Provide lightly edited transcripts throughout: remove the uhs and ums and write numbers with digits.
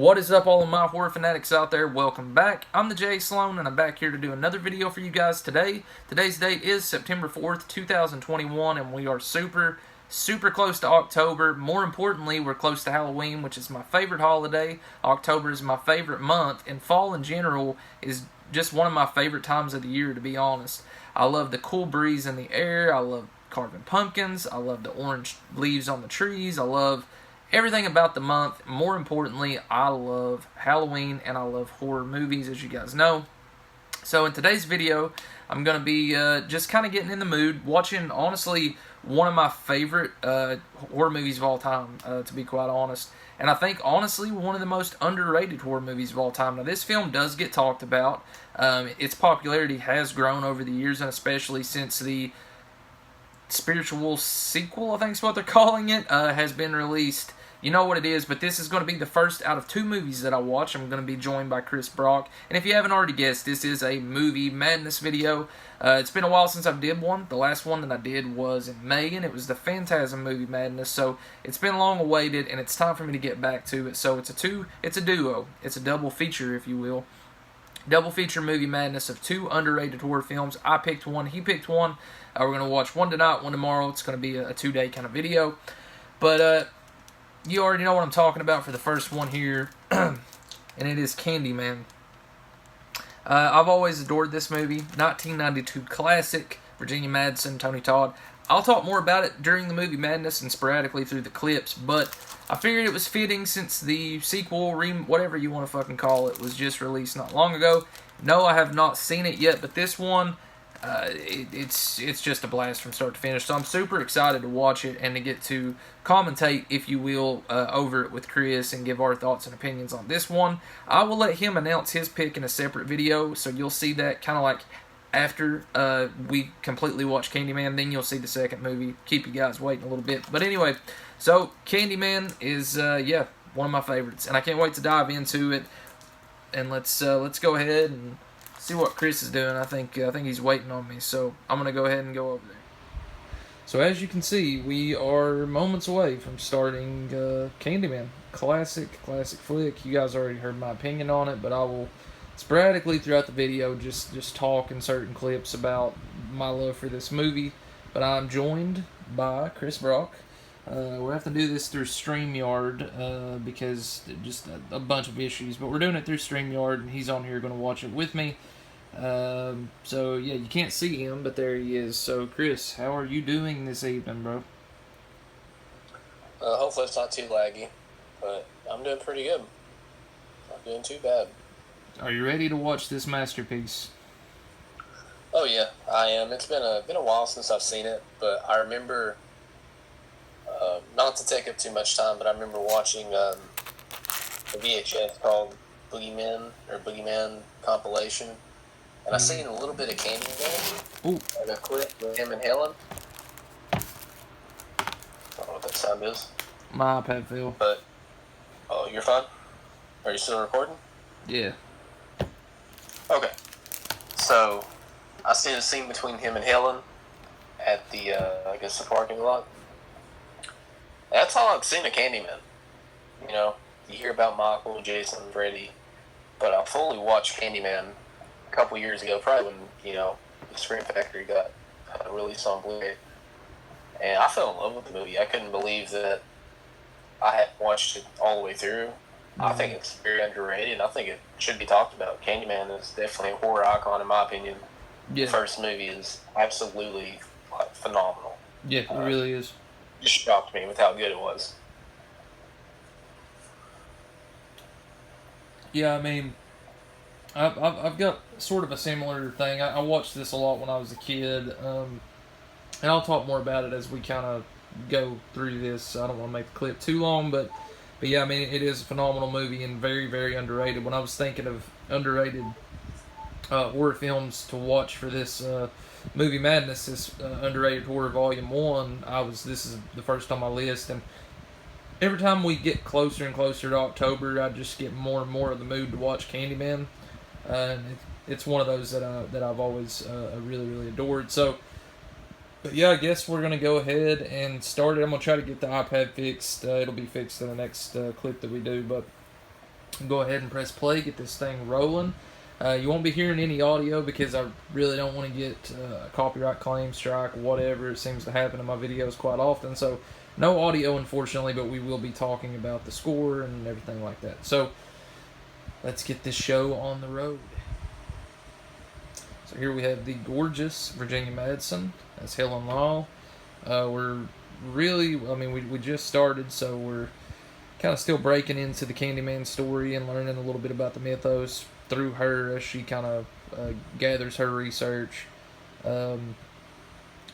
What is up, all of my horror fanatics out there? Welcome back. I'm the Jay Sloan, and I'm back here to do another video for you guys today. Today's date is September 4th, 2021, and we are super close to October. More importantly, we're close to Halloween, which is my favorite holiday. October is my favorite month, and fall in general is just one of my favorite times of the year, to be honest. I love the cool breeze in the air. I love carving pumpkins. I love the orange leaves on the trees. I love everything about the month. More importantly, I love Halloween and I love horror movies, as you guys know. So in today's video, I'm going to be just kind of getting in the mood, watching, honestly, one of my favorite horror movies of all time, to be quite honest. And I think, honestly, one of the most underrated horror movies of all time. Now, this film does get talked about. Its popularity has grown over the years, and especially since the spiritual sequel, I think is what they're calling it, has been released. You know what it is, but this is going to be the first out of two movies that I watch. I'm going to be joined by Chris Brock, and if you haven't already guessed, this is a movie madness video. It's been a while since I did one. The last one that I did was in May, and it was the Phantasm movie madness, so it's been long awaited, and it's time for me to get back to it. So it's a duo. It's a double feature, if you will. Double feature movie madness of two underrated horror films. I picked one, he picked one. We're going to watch one tonight, one tomorrow. It's going to be a two-day kind of video. But you already know what I'm talking about for the first one here, and it is Candyman. I've always adored this movie. 1992 classic, Virginia Madsen, Tony Todd. I'll talk more about it during the movie madness and sporadically through the clips, but I figured it was fitting since the sequel, whatever you want to fucking call it, was just released not long ago. No, I have not seen it yet, but this one, it's just a blast from start to finish. So I'm super excited to watch it and to get to commentate, if you will, over it with Chris and give our thoughts and opinions on this one. I will let him announce his pick in a separate video, so you'll see that kind of like after we completely watch Candyman. Then you'll see the second movie. Keep you guys waiting a little bit. But anyway, so Candyman is yeah, one of my favorites, and I can't wait to dive into it. And let's go ahead and see what Chris is doing. I think he's waiting on me, so I'm gonna go ahead and go over there. So as you can see, we are moments away from starting Candyman. Classic flick. You guys already heard my opinion on it, but I will sporadically throughout the video just talk in certain clips about my love for this movie. But I'm joined by Chris Brock. We'll have to do this through StreamYard because just a bunch of issues, but we're doing it through StreamYard, and he's on here going to watch it with me. So yeah, you can't see him, but there he is. So Chris, how are you doing this evening, bro? Hopefully it's not too laggy, but I'm doing pretty good. Not doing too bad. Are you ready to watch this masterpiece? Oh yeah, I am. It's been a while since I've seen it, but I remember, not to take up too much time, but I remember watching a VHS called Boogeyman compilation, and I seen a little bit of Candyman. Ooh. Like a clip with him and Helen. I don't know what that sound is. My iPad fell. But oh, you're fine. Are you still recording? Yeah. Okay. So I seen a scene between him and Helen at the I guess the parking lot. That's all I've seen of Candyman. You know, you hear about Michael, Jason, Freddy, but I fully watched Candyman a couple years ago, probably when, you know, the Scream Factory got released on Blu-ray. And I fell in love with the movie. I couldn't believe that I had watched it all the way through. I think it's very underrated. I think it should be talked about. Candyman is definitely a horror icon, in my opinion. Yeah. The first movie is absolutely phenomenal. Yeah, it really is. Just shocked me with how good it was. Yeah, I mean, I've got sort of a similar thing. I watched this a lot when I was a kid, and I'll talk more about it as we kind of go through this. I don't want to make the clip too long, but yeah, I mean, it is a phenomenal movie and very underrated. When I was thinking of underrated horror films to watch for this movie madness, this underrated horror volume 1, this is the first on my list. And every time we get closer and closer to October, I just get more and more of the mood to watch Candyman. And it's one of those that I've always really adored. So, but yeah, I guess we're gonna go ahead and start it. I'm gonna try to get the iPad fixed. It'll be fixed in the next clip that we do. But Go ahead and press play, get this thing rolling. You won't be hearing any audio because I really don't want to get copyright claim, strike, whatever. It seems to happen in my videos quite often. So no audio, unfortunately, but we will be talking about the score and everything like that. So let's get this show on the road. So here we have the gorgeous Virginia Madsen as Helen Law. We're really, we just started, so we're kind of still breaking into the Candyman story and learning a little bit about the mythos through her as she kind of gathers her research.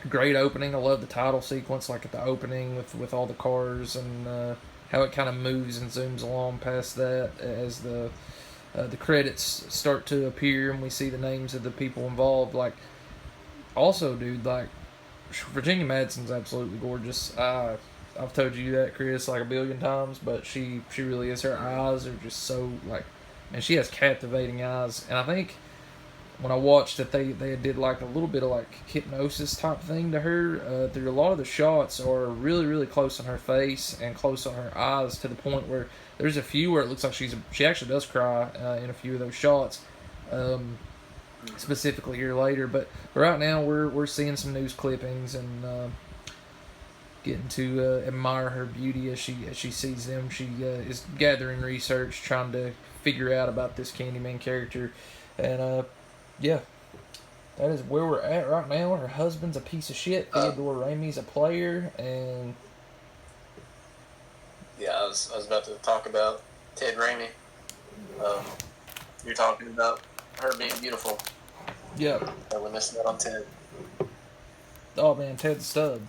Great opening. I love the title sequence, like at the opening with all the cars and how it kind of moves and zooms along past that as the credits start to appear and we see the names of the people involved. Like, also, dude, like, Virginia Madsen's absolutely gorgeous. I've told you that, Chris, like a billion times, but she really is. Her eyes are just so, like, and she has captivating eyes. And I think when I watched that they did like a little bit of like hypnosis type thing to her. Through a lot of the shots are really, really close on her face and close on her eyes to the point where there's a few where it looks like she actually does cry in a few of those shots. Specifically here later, but right now we're seeing some news clippings and getting to admire her beauty as she sees them. She is gathering research, trying to figure out about this Candyman character, and yeah, that is where we're at right now. Her husband's a piece of shit. Theodore Ramey's a player, and yeah, I was about to talk about Ted Raimi. You're talking about her being beautiful. Yeah. We're missing out on Ted. Oh man, Ted's stud.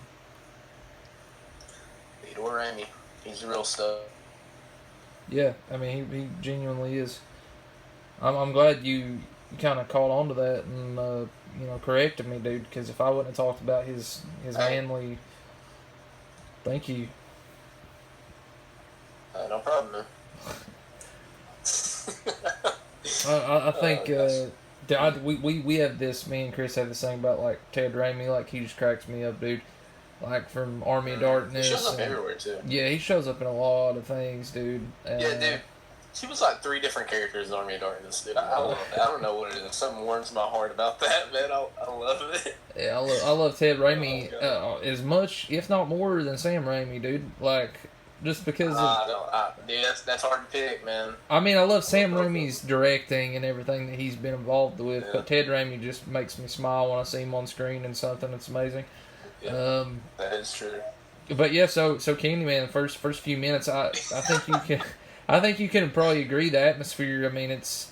Theodore Raimi. He's the real stud. Yeah, I mean he genuinely is. I'm glad you kind of caught on to that and corrected me, dude. Because if I wouldn't have talked about his manly, thank you. No problem, man. I think we have this. Me and Chris have this thing about like Ted Raimi. Like he just cracks me up, dude. Like from Army of Darkness. He shows up everywhere too. Yeah, he shows up in a lot of things, dude. Yeah, dude. He was like 3 different characters in Army of Darkness, dude. I love that. I don't know what it is. Something warms my heart about that, man. I love it. Yeah, I love Ted Raimi as much, if not more, than Sam Raimi, dude. Like, just because dude, that's hard to pick, man. I mean, I love Sam Raimi's directing and everything that he's been involved with, but Ted Raimi just makes me smile when I see him on screen and something that's amazing. Yeah, that is true. But yeah, so Candyman, first few minutes, I think you can. I think you can probably agree the atmosphere. I mean, it's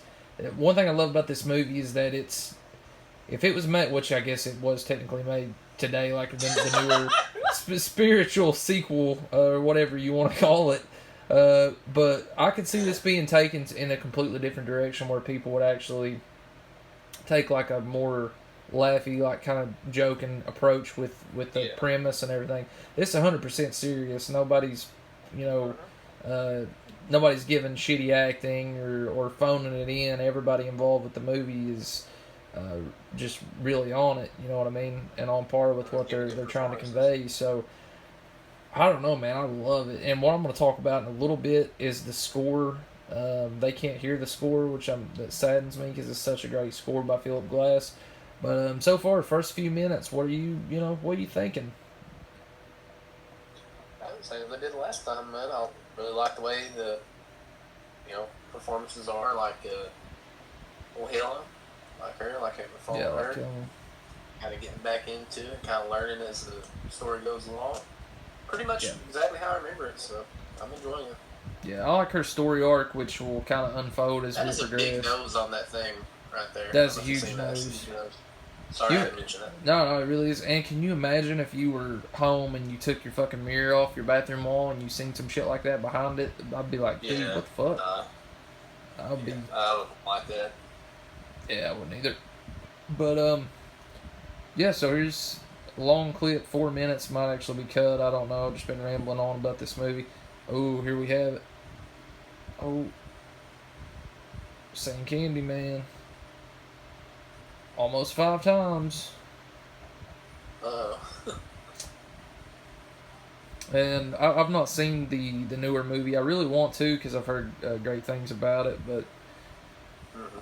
one thing I love about this movie is that if it was made, which I guess it was technically made today, like the newer spiritual sequel or whatever you want to call it, but I could see this being taken in a completely different direction where people would actually take like a more laughy, like kind of joking approach with the premise and everything. It's 100% serious. Nobody's nobody's giving shitty acting or phoning it in. Everybody involved with the movie is just really on it, you know what I mean, and on par with what they're trying to convey. So I don't know, man, I love it. And what I'm going to talk about in a little bit is the score. They can't hear the score, that saddens me because it's such a great score by Philip Glass. But so far, first few minutes, what are you thinking? I would say as I did last time, man. I really like the way the performances are, like Helen, like her following her, kind of getting back into it, kind of learning as the story goes along. Pretty much exactly how I remember it, so I'm enjoying it. Yeah, I like her story arc, which will kind of unfold as we progress. That is a big nose on that thing right there. That's a huge nose. Sorry, I didn't mention that. No, it really is. And can you imagine if you were home and you took your fucking mirror off your bathroom wall and you seen some shit like that behind it? I'd be like, dude, what the fuck? I wouldn't like that. Yeah, I wouldn't either. But, yeah, so here's a long clip, 4 minutes, might actually be cut, I don't know, I've just been rambling on about this movie. Oh, here we have it. Oh, saying Candyman. Almost 5 times. And I've not seen the newer movie. I really want to because I've heard great things about it. But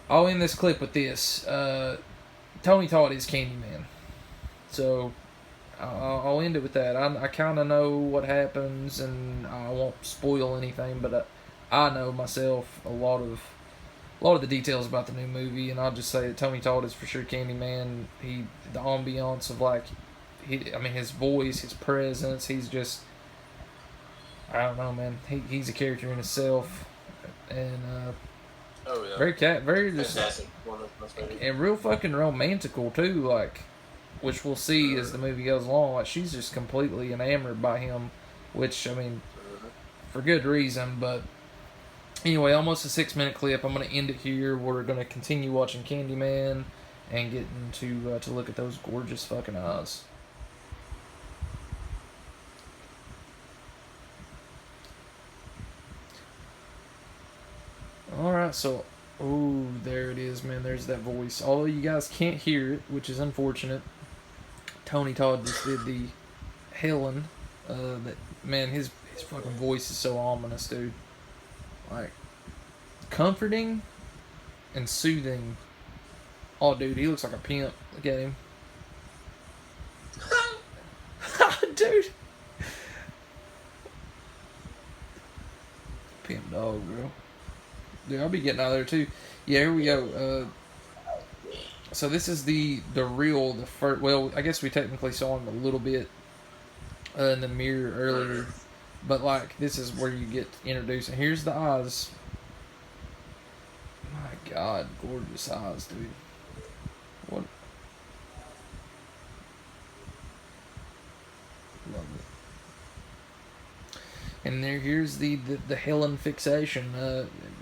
I'll end this clip with this. Tony Todd is Candyman. So I'll end it with that. I kind of know what happens, and I won't spoil anything, but I know myself a lot of the details about the new movie, and I'll just say that Tony Todd is for sure Candyman. The ambiance of his voice, his presence, he's just, I don't know, man. He's a character in himself, and oh yeah, very just fantastic. and real fucking romantical too, like, which we'll see as the movie goes along. Like, she's just completely enamored by him, which, I mean, for good reason. But anyway, almost a 6-minute clip. I'm going to end it here. We're going to continue watching Candyman and getting to look at those gorgeous fucking eyes. Alright, so, oh, there it is, man. There's that voice. Although you guys can't hear it, which is unfortunate. Tony Todd just did the Helen. Man, his fucking voice is so ominous, dude. Like, comforting and soothing. Oh, dude, he looks like a pimp. Look at him. Dude. Pimp dog, bro. Dude, I'll be getting out of there, too. Yeah, here we go. So this is the first. Well, I guess we technically saw him a little bit in the mirror earlier, but like this is where you get introduced. And here's the eyes. My God, gorgeous eyes, dude. What? Love it. And here's the Helen fixation.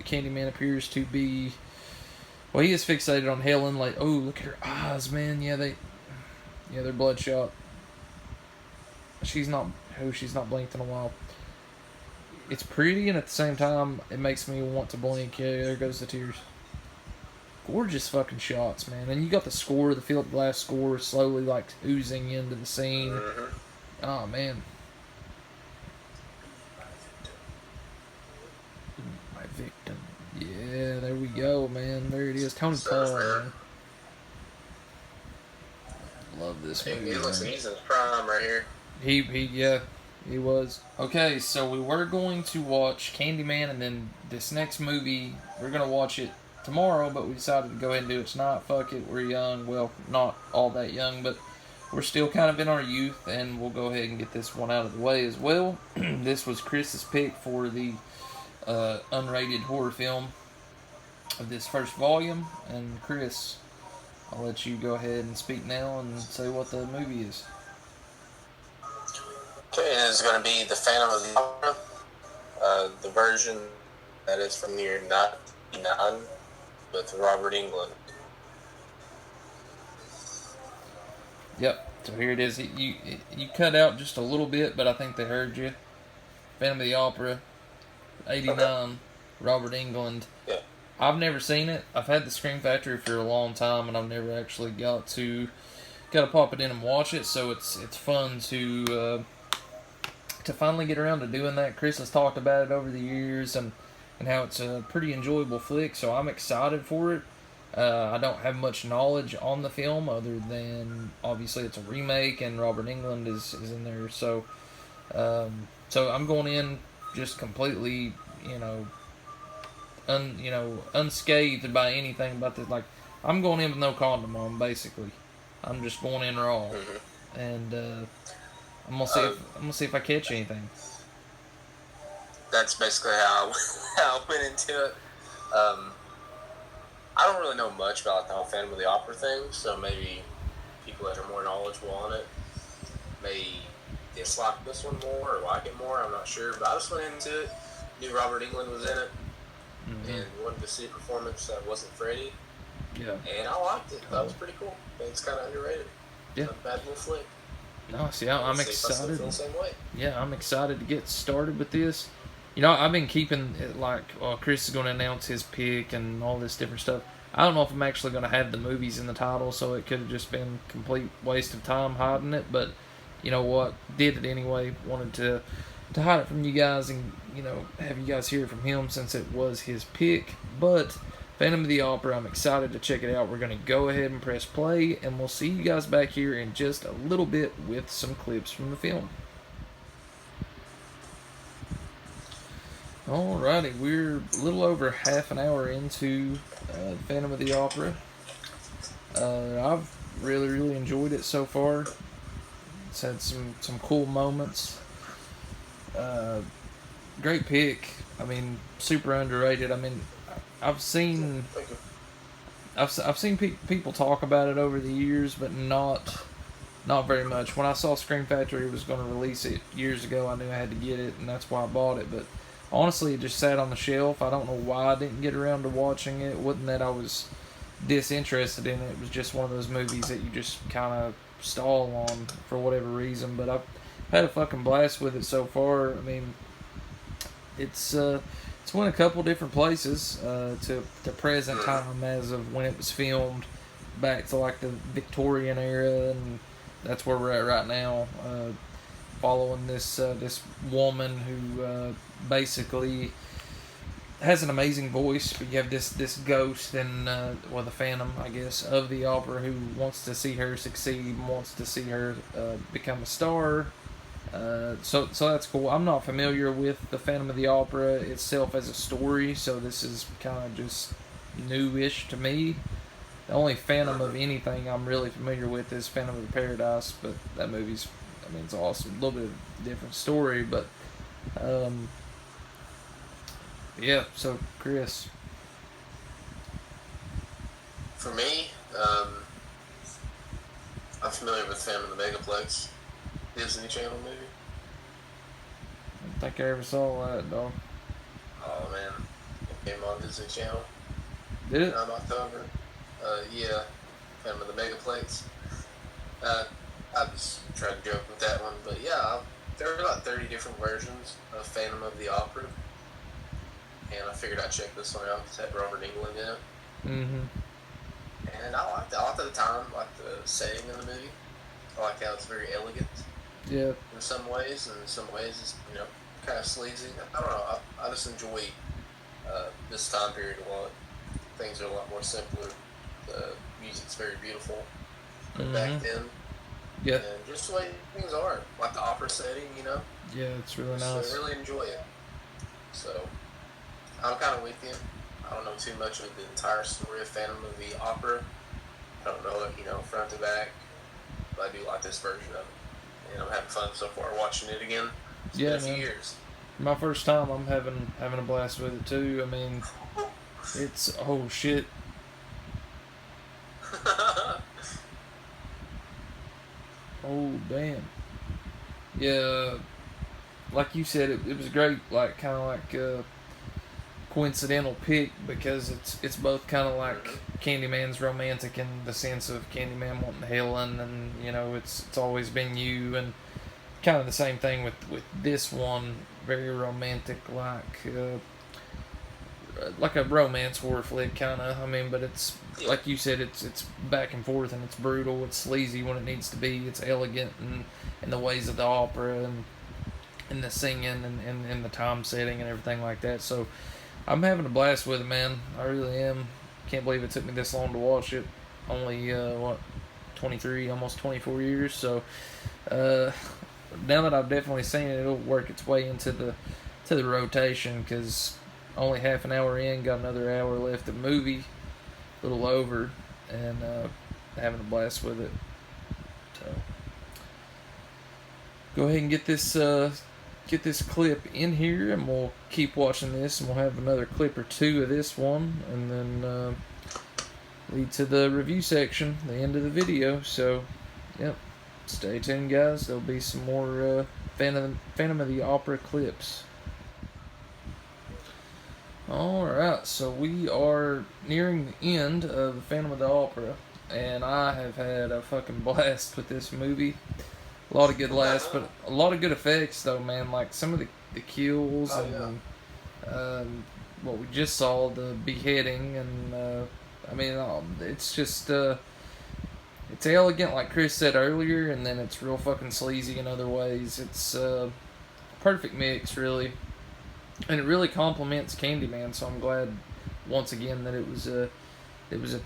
Candyman appears to be. Well, he is fixated on Helen. Like, oh, look at her eyes, man. Yeah, they're bloodshot. She's not blinked in a while. It's pretty, and at the same time, it makes me want to blink. Yeah, there goes the tears. Gorgeous fucking shots, man. And you got the score, the Philip Glass score, slowly like oozing into the scene. Oh man. My victim. Yeah, there we go, man. There it is. Tony Todd, man. Love this movie. He looks like he's in his prime right here. He was. Okay, so we were going to watch Candyman, and then this next movie, we're going to watch it tomorrow, but we decided to go ahead and do it tonight. Fuck it, we're young. Well, not all that young, but we're still kind of in our youth, and we'll go ahead and get this one out of the way as well. This was Chris's pick for the unrated horror film of this first volume, and Chris, I'll let you go ahead and speak now and say what the movie is. Okay, it is going to be The Phantom of the Opera, the version that is from the year 1999 with Robert Englund. Yep, so here it is. You cut out just a little bit, but I think they heard you. Phantom of the Opera, 89, okay. Robert Englund. Yeah. I've never seen it. I've had the Scream Factory for a long time, and I've never actually got to pop it in and watch it. So it's fun to finally get around to doing that. Chris has talked about it over the years, and how it's a pretty enjoyable flick. So I'm excited for it. I don't have much knowledge on the film other than obviously it's a remake, and Robert Englund is in there. So so I'm going in just completely, unscathed by anything about this. Like, I'm going in with no condom on, basically. I'm just going in raw, and I'm gonna see if I catch anything. That's basically how I went into it. I don't really know much about the whole Phantom of the Opera thing, so maybe people that are more knowledgeable on it may dislike this one more or like it more. I'm not sure, but I just went into it. Knew Robert Englund was in it, and wanted to see a performance that wasn't Freddy. Yeah. And I liked it. That was pretty cool. It's kind of underrated. Yeah. Not a bad little flick. No, see, I'm excited. Feel the same way. Yeah, I'm excited to get started with this. I've been keeping it like, Chris is going to announce his pick and all this different stuff. I don't know if I'm actually going to have the movies in the title, so it could have just been a complete waste of time hiding it. But you know what, did it anyway. Wanted to hide it from you guys and, you know, have you guys hear from him since it was his pick. But Phantom of the Opera, I'm excited to check it out. We're going to go ahead and press play, and we'll see you guys back here in just a little bit with some clips from the film. Alrighty, we're a little over half an hour into Phantom of the Opera. I've really enjoyed it so far. It's had some cool moments. Great pick. I mean, super underrated. I mean, I've seen people talk about it over the years, but not very much. When I saw Scream Factory was going to release it years ago, I knew I had to get it, and that's why I bought it. But honestly, it just sat on the shelf. I don't know why I didn't get around to watching it. It wasn't that I was disinterested in it. It was just one of those movies that you just kind of stall on for whatever reason. But I've had a fucking blast with it so far. I mean, it's went a couple different places to present time as of when it was filmed, back to like the Victorian era, and that's where we're at right now. Following this woman who basically has an amazing voice, but you have this ghost and the Phantom, I guess, of the opera who wants to see her succeed, wants to see her become a star. So that's cool. I'm not familiar with the Phantom of the Opera itself as a story, so this is kind of just newish to me. The only Phantom of anything I'm really familiar with is Phantom of the Paradise, but that movie's, I mean, it's awesome. A little bit of a different story, but yeah. So Chris, For me, I'm familiar with Phantom of the Megaplex, Disney Channel movie. I don't think I ever saw that, dog. Oh man, it came on Disney Channel Did it? in October. Yeah, Phantom of the Megaplex. I was trying to joke with that one, but yeah, there are about 30 different versions of Phantom of the Opera, and I figured I'd check this one out because it had Robert Englund in it. Mm-hmm. And I liked it. I liked it at the time, I liked the setting of the movie. I like how it's very elegant. Yeah. In some ways, and in some ways it's, you know, kind of sleazy. I don't know. I just enjoy this time period a lot. Things are a lot more simpler. The music's very beautiful back then. Yeah. And just the way things are, like the opera setting, you know. Yeah, it's really So nice. I really enjoy it. So I'm kind of with you. I don't know too much of the entire story of Phantom of the Opera. I don't know it, you know, front to back. But I do like this version of it. And I'm having fun so far watching it again. It's been a few years. My first time, I'm having a blast with it too. I mean, it's, oh shit. Oh damn. Yeah, like you said, it was great. Like kind of like a coincidental pick because it's both kind of like Candyman's romantic in the sense of Candyman wanting Helen, and you know it's always been you, and kind of the same thing with this one, very romantic, like a romance horror flick kind of. I mean, but it's like you said, it's back and forth, and it's brutal, it's sleazy when it needs to be, it's elegant in the ways of the opera and the singing and the time setting and everything like that. So I'm having a blast with it, man. I really am. Can't believe it took me this long to watch it. Only 23, almost 24 years. So now that I've definitely seen it, it'll work its way into the rotation because only half an hour in, got another hour left of movie, a little over, and having a blast with it. So go ahead and get this clip in here, and we'll keep watching this, and we'll have another clip or two of this one, and then lead to the review section, the end of the video. So, yep, stay tuned, guys. There'll be some more Phantom of the Opera clips. Alright, so we are nearing the end of the Phantom of the Opera, and I have had a fucking blast with this movie. A lot of good laughs, but a lot of good effects, though, man. Like some of the kills what we just saw, the beheading, and I mean, it's just It's elegant, like Chris said earlier, and then it's real fucking sleazy in other ways. It's a perfect mix, really, and it really complements Candyman. So I'm glad once again that it was a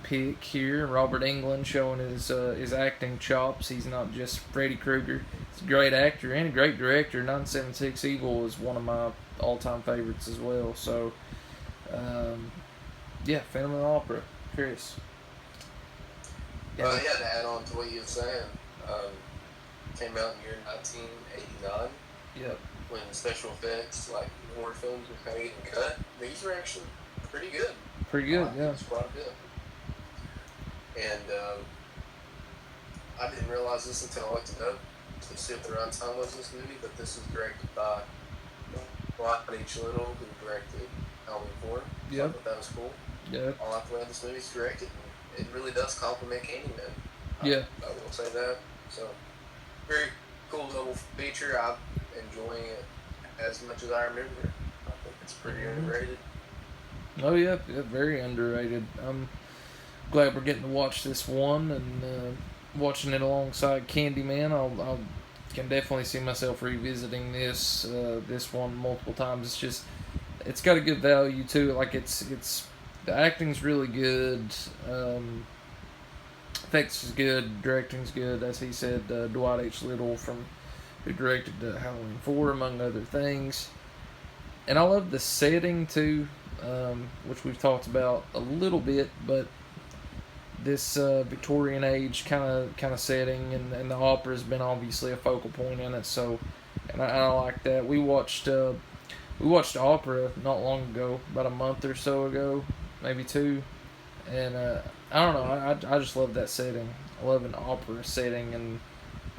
pick here. Robert Englund showing his acting chops. He's not just Freddy Krueger. He's a great actor and a great director. 976 Evil is one of my all-time favorites as well. So, yeah, Phantom of the Opera. Chris. Yeah. To add on to what you were saying, came out in the year 1989. Yep. When special effects, like horror films, were kind of getting cut. These were actually pretty good. Pretty good, yeah. It's quite good. And I didn't realize this until I looked it up to see what the runtime was in this movie, but this was directed by H. Little, who directed Halloween 4. Yep. So I thought that was cool. Yeah. I like the way this movie's directed. It really does complement Candyman. Yeah. I will say that. So, very cool double feature. I'm enjoying it as much as I remember. I think it's pretty underrated. Oh, yeah, very underrated. I'm glad we're getting to watch this one and watching it alongside Candyman. I can definitely see myself revisiting this one multiple times. It's got a good value to it. Like it's the acting's really good. Effects is good. Directing's good. As he said, Dwight H. Little who directed Halloween 4, among other things. And I love the setting too, which we've talked about a little bit, but this Victorian age kind of setting, and the opera has been obviously a focal point in it. So, and I like that. We watched opera not long ago, about a month or so ago, maybe two, and I don't know. I just love that setting. I love an opera setting and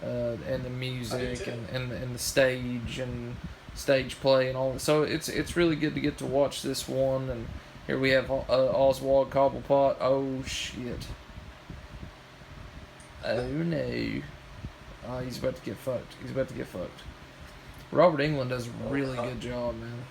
the music and the stage and stage play and all that. So it's really good to get to watch this one. And here we have Oswald Cobblepot. Oh shit. Oh no. Oh, he's about to get fucked. Robert Englund does a really good job, man.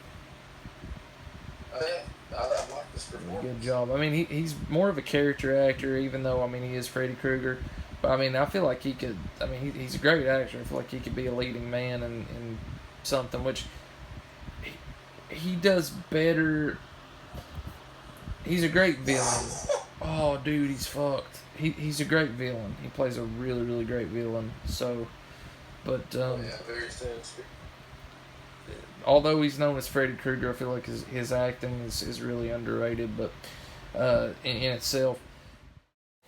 I like this performance. Good job. I mean, he's more of a character actor, even though, I mean, he is Freddy Krueger. But, I mean, I feel like he could, I mean, he's a great actor. I feel like he could be a leading man in something, which he does better. He's a great villain. Oh, dude, he's fucked. He's a great villain. He plays a really, really great villain. So, but, very sinister. Although he's known as Freddy Krueger, I feel like his acting is really underrated, but in itself.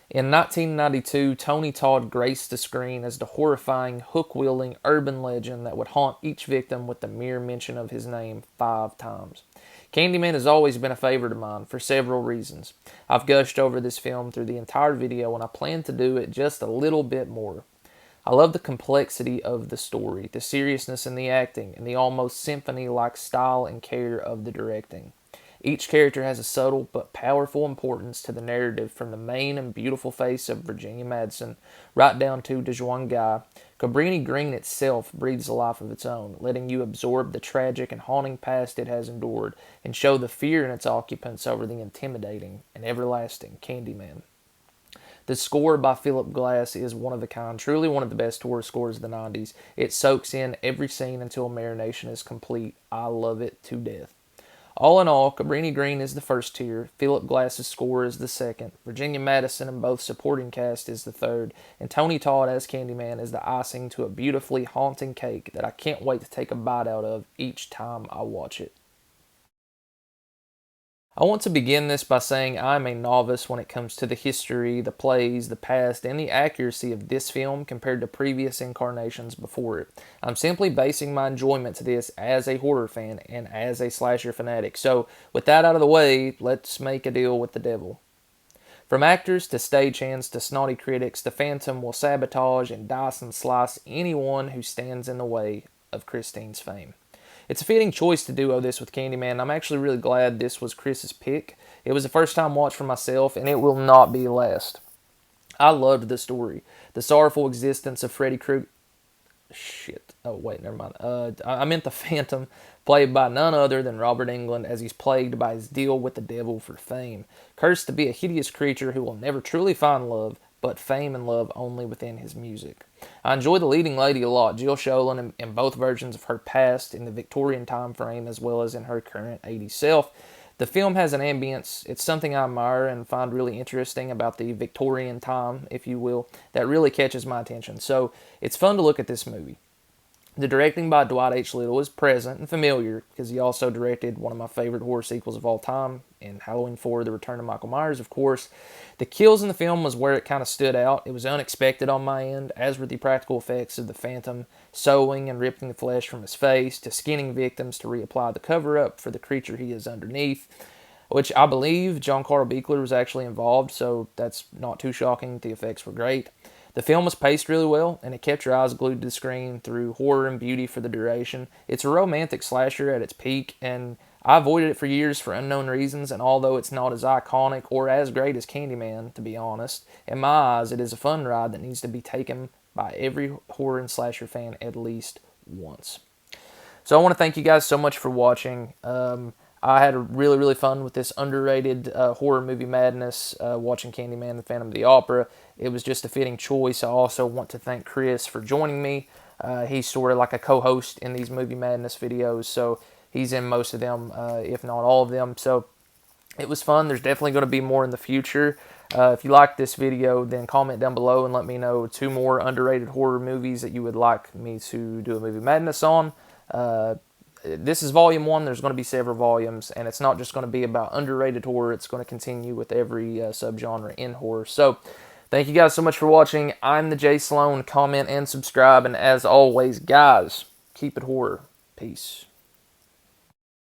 In 1992, Tony Todd graced the screen as the horrifying, hook-wielding urban legend that would haunt each victim with the mere mention of his name 5 times. Candyman has always been a favorite of mine for several reasons. I've gushed over this film through the entire video, and I plan to do it just a little bit more. I love the complexity of the story, the seriousness in the acting, and the almost symphony-like style and care of the directing. Each character has a subtle but powerful importance to the narrative, from the main and beautiful face of Virginia Madsen right down to DeJuan Guy. Cabrini Green itself breathes a life of its own, letting you absorb the tragic and haunting past it has endured and show the fear in its occupants over the intimidating and everlasting Candyman. The score by Philip Glass is one of a kind, truly one of the best horror scores of the 90s. It soaks in every scene until marination is complete. I love it to death. All in all, Cabrini Green is the first tier, Philip Glass's score is the second, Virginia Madsen and both supporting cast is the third, and Tony Todd as Candyman is the icing to a beautifully haunting cake that I can't wait to take a bite out of each time I watch it. I want to begin this by saying I'm a novice when it comes to the history, the plays, the past, and the accuracy of this film compared to previous incarnations before it. I'm simply basing my enjoyment to this as a horror fan and as a slasher fanatic. So, with that out of the way, let's make a deal with the devil. From actors to stagehands to snotty critics, the Phantom will sabotage and dice and slice anyone who stands in the way of Christine's fame. It's a fitting choice to duo this with Candyman. I'm actually really glad this was Chris's pick. It was a first time watch for myself, and it will not be last. I loved the story. The sorrowful existence of Freddy Krueger. Shit. Oh, wait, never mind. I meant the Phantom, played by none other than Robert Englund, as he's plagued by his deal with the devil for fame. Cursed to be a hideous creature who will never truly find love, but fame and love only within his music. I enjoy the leading lady a lot, Jill Schoelen, in both versions of her past in the Victorian time frame as well as in her current 80s self. The film has an ambience, it's something I admire and find really interesting about the Victorian time, if you will, that really catches my attention. So it's fun to look at this movie. The directing by Dwight H. Little is present and familiar because he also directed one of my favorite horror sequels of all time in Halloween 4, The Return of Michael Myers, of course. The kills in the film was where it kind of stood out. It was unexpected on my end, as were the practical effects of the Phantom sewing and ripping the flesh from his face, to skinning victims to reapply the cover-up for the creature he is underneath, which I believe John Carl Buechler was actually involved, so that's not too shocking. The effects were great. The film was paced really well, and it kept your eyes glued to the screen through horror and beauty for the duration. It's a romantic slasher at its peak, and I avoided it for years for unknown reasons, and although it's not as iconic or as great as Candyman, to be honest, in my eyes it is a fun ride that needs to be taken by every horror and slasher fan at least once. So I want to thank you guys so much for watching. I had a really fun with this underrated horror movie madness, watching Candyman, the Phantom of the Opera. It was just a fitting choice. I also want to thank Chris for joining me. He's sort of like a co-host in these movie madness videos, so he's in most of them, if not all of them. So it was fun. There's definitely going to be more in the future. If you liked this video, then comment down below and let me know 2 more underrated horror movies that you would like me to do a movie madness on. This is volume 1. There's going to be several volumes, and it's not just going to be about underrated horror. It's going to continue with every subgenre in horror. So, thank you guys so much for watching. I'm the Jay Sloan. Comment and subscribe, and as always, guys, keep it horror. Peace.